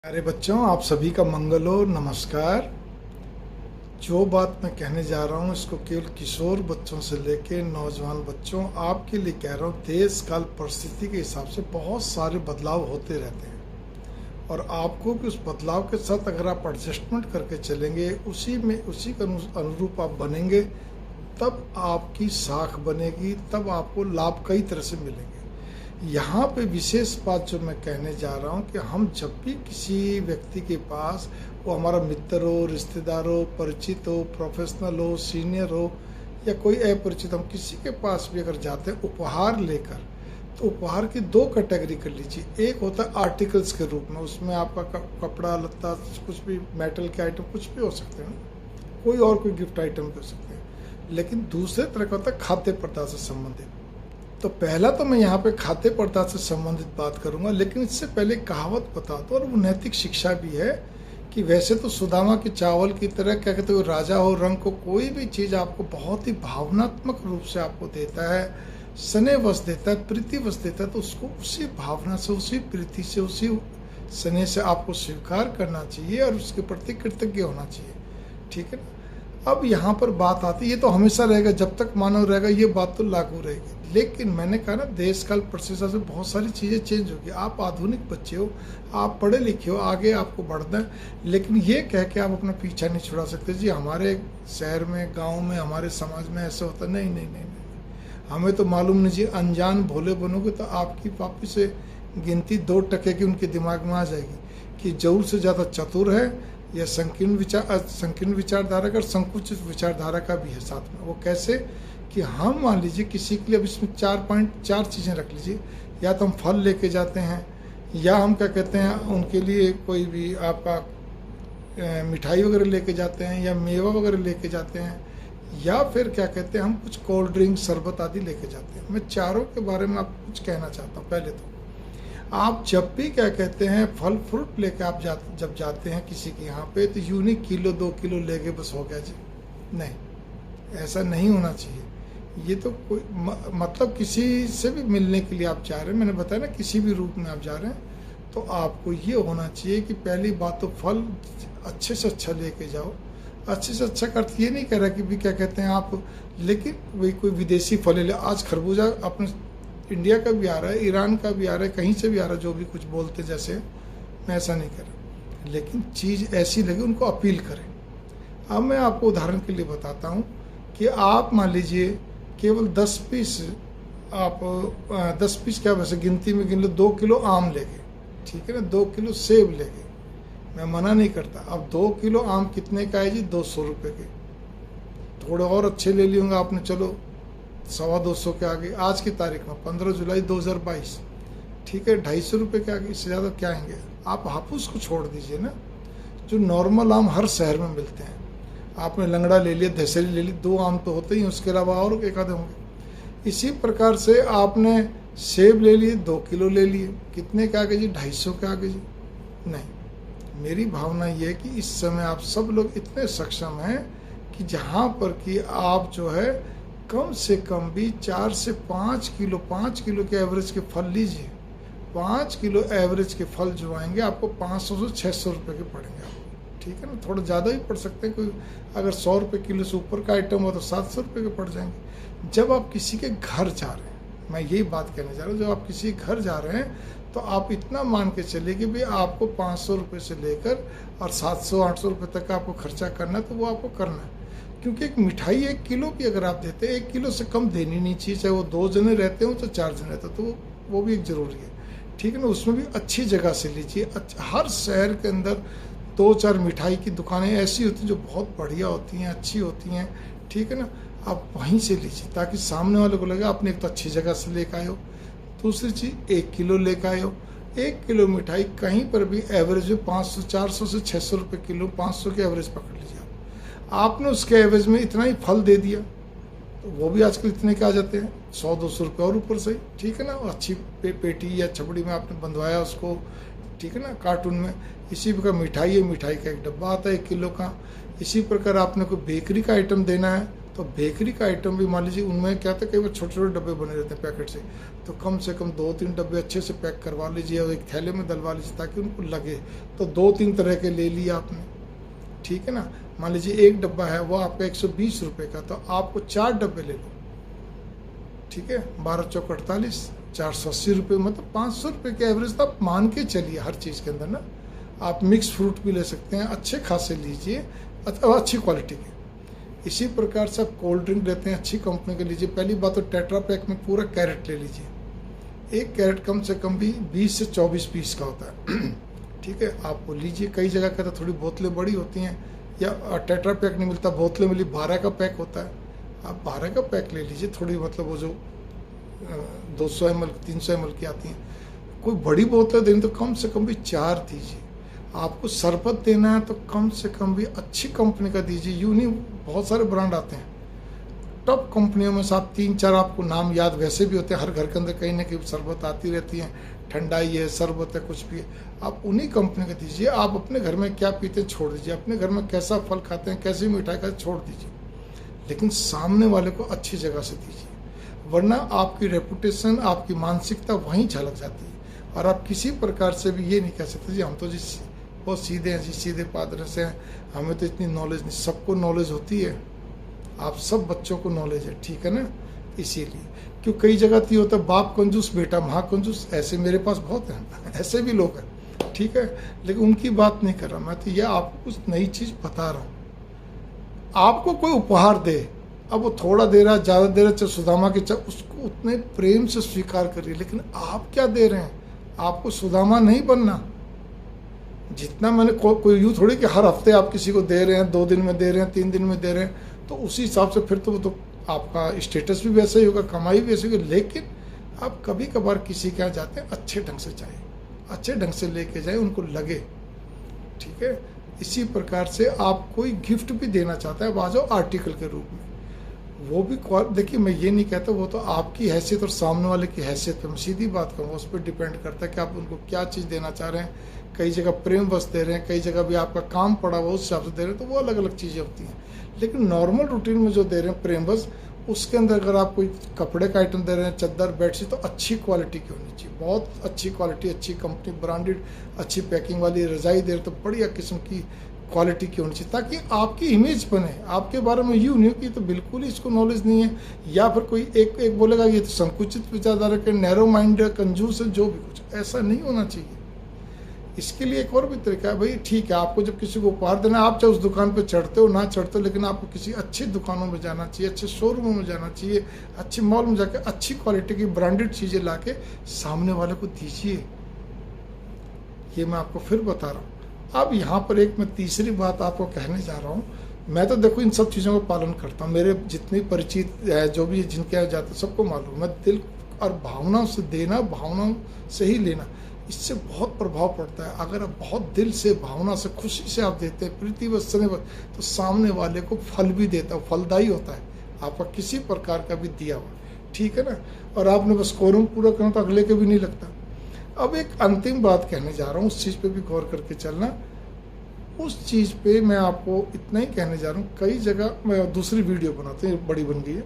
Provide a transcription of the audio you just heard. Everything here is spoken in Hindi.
प्यारे बच्चों, आप सभी का मंगल हो। नमस्कार। जो बात मैं कहने जा रहा हूँ इसको केवल किशोर बच्चों से लेके नौजवान बच्चों आपके लिए कह रहा हूँ। देश काल परिस्थिति के हिसाब से बहुत सारे बदलाव होते रहते हैं और आपको भी उस बदलाव के साथ अगर आप एडजस्टमेंट करके चलेंगे, उसी के अनुरूप आप बनेंगे, तब आपकी साख बनेगी, तब आपको लाभ कई तरह से मिलेंगे। यहाँ पे विशेष बात जो मैं कहने जा रहा हूँ कि हम जब भी किसी व्यक्ति के पास, वो हमारा मित्र हो, रिश्तेदार हो, परिचित हो, प्रोफेशनल हो, सीनियर हो या कोई अपरिचित, हम किसी के पास भी अगर जाते हैं उपहार लेकर, तो उपहार की दो कैटेगरी कर लीजिए। एक होता है आर्टिकल्स के रूप में, उसमें आपका कपड़ा लत्ता कुछ भी, मेटल के आइटम कुछ भी हो सकते हैं, कोई और कोई गिफ्ट आइटम भी हो सकते हैं। लेकिन दूसरे तरह का होता है खाद्य पदार्थ से संबंधित। तो पहला तो मैं यहाँ पे खाद्य पदार्थ से संबंधित बात करूंगा, लेकिन इससे पहले कहावत बता दो, और वो नैतिक शिक्षा भी है कि वैसे तो सुदामा के चावल की तरह, क्या कहते हो, राजा हो रंग को, कोई भी चीज़ आपको बहुत ही भावनात्मक रूप से आपको देता है, स्नेह वश देता है, प्रीति वश देता है, तो उसको उसी भावना से, उसी प्रीति से, उसी स्नेह से आपको स्वीकार करना चाहिए और उसके प्रति कृतज्ञ होना चाहिए। ठीक है ना। अब यहाँ पर बात आती है, ये तो हमेशा रहेगा, जब तक मानव रहेगा ये बात तो लागू रहेगी। लेकिन मैंने कहा ना, देश काल परिस्थिति से बहुत सारी चीज़ें चेंज होगी। आप आधुनिक बच्चे हो, आप पढ़े लिखे हो, आगे आपको बढ़ना है, लेकिन ये कह के आप अपना पीछा नहीं छुड़ा सकते जी हमारे शहर में, गांव में, हमारे समाज में ऐसा होता। नहीं नहीं नहीं नहीं, हमें तो मालूम नहीं जी। अनजान भोले बनोगे तो आपकी वापिस से गिनती 2% की उनके दिमाग में आ जाएगी कि जरूर से ज़्यादा चतुर है या संकीर्ण विचारधारा का और संकुचित विचारधारा का भी है साथ में। वो कैसे कि हम मान लीजिए किसी के लिए, अब इसमें 4 चीज़ें रख लीजिए, या तो हम फल लेके जाते हैं, या हम क्या कहते हैं उनके लिए कोई भी आपका मिठाई वगैरह लेके जाते हैं, या मेवा वगैरह लेके जाते हैं, या फिर क्या कहते हैं हम कुछ कोल्ड ड्रिंक, शरबत आदि लेके जाते हैं। मैं चारों के बारे में आपको कुछ कहना चाहता हूँ। पहले तो आप जब भी क्या कहते हैं फल फ्रूट लेके आप जब जाते हैं किसी के यहाँ पे, तो यूं नहीं किलो 2 किलो लेके बस हो गया जी, नहीं, ऐसा नहीं होना चाहिए। ये तो कोई मतलब किसी से भी मिलने के लिए आप जा रहे हैं, मैंने बताया ना, किसी भी रूप में आप जा रहे हैं, तो आपको ये होना चाहिए कि पहली बात तो फल अच्छे से अच्छा लेके जाओ। अच्छे से अच्छा का अर्थ ये नहीं कह रहा कि भी क्या कहते हैं आप, लेकिन वही कोई विदेशी फल ले, आज खरबूजा अपने इंडिया का भी आ रहा है, ईरान का भी आ रहा है, कहीं से भी आ रहा है, जो भी कुछ बोलते, जैसे मैं ऐसा नहीं कर रहा, लेकिन चीज़ ऐसी लगे उनको अपील करें। अब मैं आपको उदाहरण के लिए बताता हूँ कि आप मान लीजिए केवल 10 पीस, आप 10 पीस क्या, वैसे गिनती में गिन लो, 2 किलो आम ले गए, ठीक है ना, 2 किलो सेब ले गए, मैं मना नहीं करता। अब 2 किलो आम कितने का है जी? 200 रुपये के। थोड़े और अच्छे ले लिए होंगे आपने, चलो 250 के आगे, आज की तारीख में 15 जुलाई 2022, ठीक है, 250 रुपये के आगे, इससे ज़्यादा क्या आएंगे। आप हापुस को छोड़ दीजिए ना, जो नॉर्मल आम हर शहर में मिलते हैं, आपने लंगड़ा ले लिया, दशहरी ले ली, 2 आम तो होते ही, उसके अलावा और एक आधे होंगे। इसी प्रकार से आपने सेब ले लिए, 2 किलो ले लिए, कितने के आगे जी? 250 के आगे जी। नहीं, मेरी भावना ये है कि इस समय आप सब लोग इतने सक्षम हैं कि जहाँ पर कि आप जो है कम से कम भी 4 से 5 किलो, 5 किलो के एवरेज के फल लीजिए। 5 किलो एवरेज के फल जो आएंगे आपको 500 से 600 रुपये के पड़ेंगे आपको, ठीक है ना। थोड़ा ज़्यादा ही पड़ सकते हैं, कोई अगर 100 रुपये किलो से ऊपर का आइटम हो तो 700 रुपये के पड़ जाएंगे। जब आप किसी के घर जा रहे हैं, मैं यही बात कहने जा रहा हूँ, जब आप किसी के घर जा रहे हैं तो आप इतना मान के चलिए कि भाई आपको 500 रुपये से लेकर और 700-800 रुपये तक का आपको खर्चा करना है, तो वो आपको करना है। क्योंकि एक मिठाई 1 किलो भी अगर आप देते हैं, 1 किलो से कम देनी नहीं चाहिए, चाहे वो 2 जने रहते हो तो 4 जने रहते हो, तो वो भी एक ज़रूरी है, ठीक है ना। उसमें भी अच्छी जगह से लीजिए। हर शहर के अंदर 2-4 मिठाई की दुकानें ऐसी होती हैं जो बहुत बढ़िया होती हैं, अच्छी होती हैं, ठीक है ना। आप वहीं से लीजिए ताकि सामने वाले को लगे आपने एक तो अच्छी जगह से लेकर आए हो, दूसरी चीज़ 1 किलो लेकर आए हो। 1 किलो मिठाई कहीं पर भी एवरेज में 500, 400 से 600 रुपये किलो, 500 के एवरेज पकड़ लीजिए। आपने उसके एवरेज में इतना ही फल दे दिया, तो वो भी आजकल इतने के आ जाते हैं, 100-200 रुपये और ऊपर से, ठीक है ना। अच्छी पेटी या छपड़ी में आपने बंधवाया उसको, ठीक है ना, कार्टून में। इसी प्रकार मिठाई है, मिठाई का एक डब्बा आता है 1 किलो का। इसी प्रकार आपने कोई बेकरी का आइटम देना है तो बेकरी का आइटम भी मान लीजिए, उनमें क्या था, कई बार छोटे छोटे डब्बे बने रहते हैं पैकेट से, तो कम से कम 2-3 डब्बे अच्छे से पैक करवा लीजिए और एक थैले में डलवा लीजिए ताकि उनको लगे। तो 2-3 तरह के ले लिए आपने, ठीक है ना। मान लीजिए एक डब्बा है वो आपका 120 रुपये का, तो आपको 4 डब्बे ले लो, ठीक है। 12 चौक 48, 480 रुपये, मतलब 500 रुपये के एवरेज तो आप मान के चलिए हर चीज़ के अंदर ना। आप मिक्स फ्रूट भी ले सकते हैं, अच्छे खासे लीजिए, अच्छी क्वालिटी के। इसी प्रकार से आप कोल्ड ड्रिंक लेते हैं अच्छी कंपनी के लीजिए। पहली बात तो टेट्रा पैक में पूरा कैरेट ले लीजिए। एक कैरेट कम से कम भी 20 से 24 पीस का होता है ठीक है, आप वो लीजिए। कई जगह कहते हैं थोड़ी बोतलें बड़ी होती हैं या टेट्रा पैक नहीं मिलता, बोतलें मिली 12 का पैक होता है, आप 12 का पैक ले लीजिए। थोड़ी मतलब वो जो 200 ml 300 ml की आती हैं, कोई बड़ी बोतल देनी तो कम से कम भी 4 दीजिए। आपको शरबत देना है तो कम से कम भी अच्छी कंपनी का दीजिए। यूँ नहीं, बहुत सारे ब्रांड आते हैं टॉप कंपनियों में से, आप 3-4 आपको नाम याद वैसे भी होते हैं, हर घर के अंदर कहीं ना कहीं शरबत आती रहती है, ठंडाई है, शरबत है, कुछ भी है, आप उन्हीं कंपनी का दीजिए। आप अपने घर में क्या पीते हैं छोड़ दीजिए, अपने घर में कैसा फल खाते हैं, कैसी मिठाई खाते हैं छोड़ दीजिए, लेकिन सामने वाले को अच्छी जगह से दीजिए, वरना आपकी रेपुटेशन, आपकी मानसिकता वहीं झलक जाती है। और आप किसी प्रकार से भी ये नहीं कह सकते जी हम तो जी बहुत सीधे हैं जी, सीधे पादरे से हैं, हमें तो इतनी नॉलेज नहीं। सबको नॉलेज होती है, आप सब बच्चों को नॉलेज है, ठीक है ना। इसीलिए क्यों कई जगह तो ये होता है बाप कंजूस बेटा महा कंजूस, ऐसे मेरे पास बहुत हैं ऐसे भी लोग हैं, ठीक है, लेकिन उनकी बात नहीं कर रहा मैं। तो यह आपको कुछ नई चीज़ बता रहा हूँ। आपको कोई उपहार दे, अब वो थोड़ा दे रहा है, ज़्यादा दे रहा है, चाहे सुदामा के, चाहे उसको उतने प्रेम से स्वीकार करिए। लेकिन आप क्या दे रहे हैं, आपको सुदामा नहीं बनना। जितना मैंने कोई यूँ थोड़ी कि हर हफ्ते आप किसी को दे रहे हैं, 2 दिन में दे रहे हैं, 3 दिन में दे रहे हैं, तो उसी हिसाब से फिर तो वो तो आपका स्टेटस भी वैसा ही होगा, कमाई भी वैसी होगी। लेकिन आप कभी कभार किसी के यहाँ जाते हैं, अच्छे ढंग से जाए, अच्छे ढंग से लेके जाए, उनको लगे, ठीक है। इसी प्रकार से आप कोई गिफ्ट भी देना चाहता है, आ जाओ आर्टिकल के रूप में, वो भी देखिए मैं ये नहीं कहता, वो तो आपकी हैसियत और सामने वाले की हैसियत पे मैं सीधी बात कहूँ, उस पर डिपेंड करता है कि आप उनको क्या चीज़ देना चाह रहे हैं। कई जगह प्रेम बस दे रहे हैं, कई जगह भी आपका काम पड़ा हुआ उस हिसाब से दे रहे हैं, तो वो अलग अलग चीज़ें होती हैं। लेकिन नॉर्मल रूटीन में जो दे रहे हैं प्रेम बस, उसके अंदर अगर आप कोई कपड़े का आइटम दे रहे हैं, चादर बेडशीट, तो अच्छी क्वालिटी की होनी चाहिए, बहुत अच्छी क्वालिटी, अच्छी कंपनी, ब्रांडेड, अच्छी पैकिंग वाली रजाई दे रहे तो बढ़िया किस्म की क्वालिटी की होनी चाहिए, ताकि आपकी इमेज बने। आपके बारे में यूँ नहीं कि तो बिल्कुल ही इसको नॉलेज नहीं है, या फिर कोई एक बोलेगा ये तो संकुचित विचारधारा के, नैरो माइंड, कंजूस है, जो भी कुछ, ऐसा नहीं होना चाहिए। इसके लिए एक और भी तरीका है भाई, ठीक है, आपको जब किसी को उपहार देना, आप चाहे उस दुकान पे चढ़ते हो ना चढ़ते हो, लेकिन आपको किसी अच्छी दुकानों में जाना चाहिए, अच्छे शोरूमों में जाना चाहिए, अच्छे मॉल में जाकर अच्छी क्वालिटी की ब्रांडेड चीज़ें लाके सामने वाले को दीजिए। ये मैं आपको फिर बता रहा हूँ। अब यहाँ पर एक मैं तीसरी बात आपको कहने जा रहा हूँ। मैं तो देखो इन सब चीज़ों का पालन करता हूँ, मेरे जितनी परिचित है, जो भी जिनके यहाँ जाते सबको मालूम, मैं दिल और भावनाओं से देना, भावनाओं से ही लेना, इससे बहुत प्रभाव पड़ता है। अगर आप बहुत दिल से, भावना से, खुशी से आप देते हैं, प्रीति व स्नेह, तो सामने वाले को फल भी देता है, फलदायी होता है आपका किसी प्रकार का भी दिया हुआ, ठीक है ना। और आपने बस कोरम पूरा करना तो अगले के भी नहीं लगता। अब एक अंतिम बात कहने जा रहा हूँ, उस चीज़ पे भी गौर करके चलना। उस चीज़ पे मैं आपको इतना ही कहने जा रहा हूँ, कई जगह मैं दूसरी वीडियो बनाते हैं, बड़ी बन गई है,